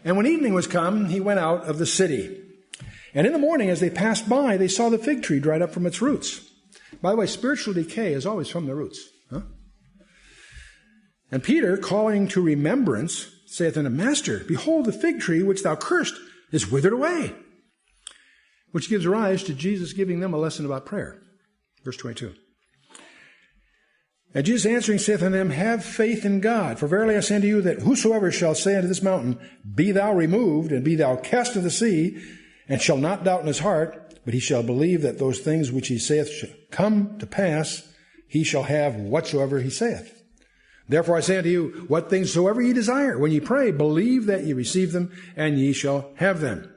And when evening was come, he went out of the city. And in the morning, as they passed by, they saw the fig tree dried up from its roots. By the way, spiritual decay is always from the roots. Huh? And Peter, calling to remembrance, saith unto him, Master, behold, the fig tree which thou cursed is withered away. Which gives rise to Jesus giving them a lesson about prayer. Verse 22. And Jesus answering saith unto them, Have faith in God. For verily I say unto you, that whosoever shall say unto this mountain, Be thou removed, and be thou cast into the sea, and shall not doubt in his heart, but he shall believe that those things which he saith shall come to pass, he shall have whatsoever he saith. Therefore I say unto you, what things soever ye desire, when ye pray, believe that ye receive them, and ye shall have them.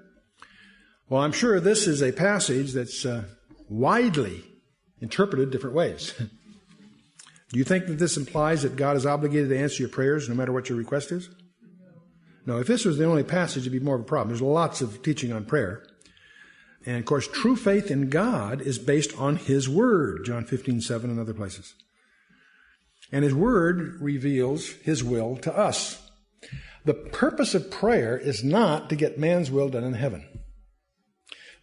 Well, I'm sure this is a passage that's widely interpreted different ways. Do you think that this implies that God is obligated to answer your prayers no matter what your request is? No, if this was the only passage, it'd be more of a problem. There's lots of teaching on prayer. And, of course, true faith in God is based on His Word, John 15:7 and other places. And His Word reveals His will to us. The purpose of prayer is not to get man's will done in heaven.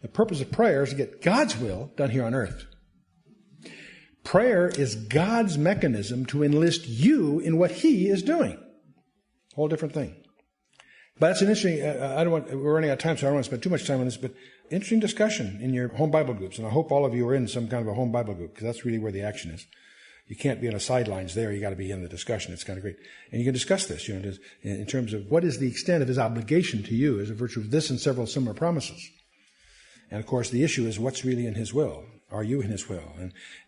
The purpose of prayer is to get God's will done here on earth. Prayer is God's mechanism to enlist you in what He is doing. Whole different thing. But that's an interesting, we're running out of time, so I don't want to spend too much time on this, but interesting discussion in your home Bible groups. And I hope all of you are in some kind of a home Bible group, because that's really where the action is. You can't be on the sidelines there. You got to be in the discussion. It's kind of great. And you can discuss this, in terms of what is the extent of His obligation to you as a virtue of this and several similar promises. And of course, the issue is what's really in His will. Are you in His will?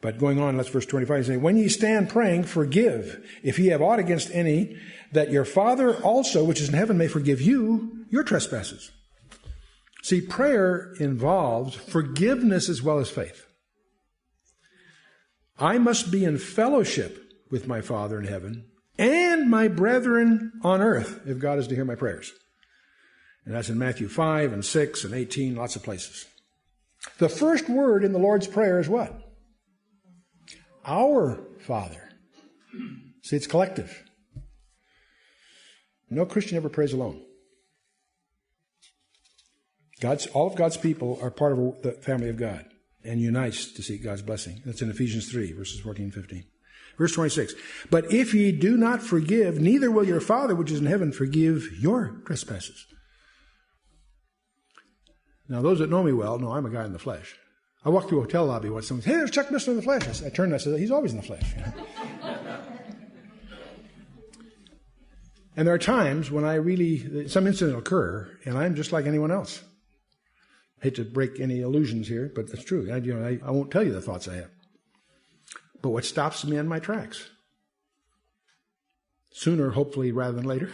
But going on, let's verse 25 say, When ye stand praying, forgive, if ye have aught against any, that your Father also, which is in heaven, may forgive you your trespasses. See, prayer involves forgiveness as well as faith. I must be in fellowship with my Father in heaven and my brethren on earth if God is to hear my prayers. And that's in Matthew 5 and 6 and 18, lots of places. The first word in the Lord's Prayer is what? Our Father. See, it's collective. No Christian ever prays alone. All of God's people are part of the family of God and unites to seek God's blessing. That's in Ephesians 3, verses 14 and 15. Verse 26. But if ye do not forgive, neither will your Father which is in heaven forgive your trespasses. Now, those that know me well know I'm a guy in the flesh. I walked through a hotel lobby once. Someone said, Hey, there's Chuck Missler in the flesh. I turned and I said, He's always in the flesh. And there are times when some incident will occur, and I'm just like anyone else. I hate to break any illusions here, but that's true. I won't tell you the thoughts I have. But what stops me in my tracks, sooner, hopefully, rather than later,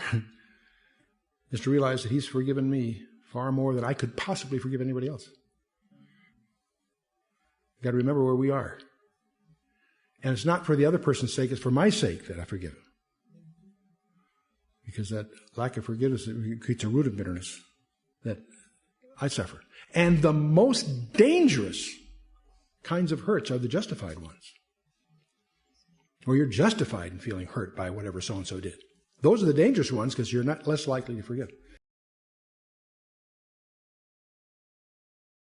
is to realize that He's forgiven me far more than I could possibly forgive anybody else. You've got to remember where we are. And it's not for the other person's sake, it's for my sake that I forgive him. Because that lack of forgiveness creates a root of bitterness that I suffer. And the most dangerous kinds of hurts are the justified ones. Where you're justified in feeling hurt by whatever so-and-so did. Those are the dangerous ones because you're not less likely to forgive.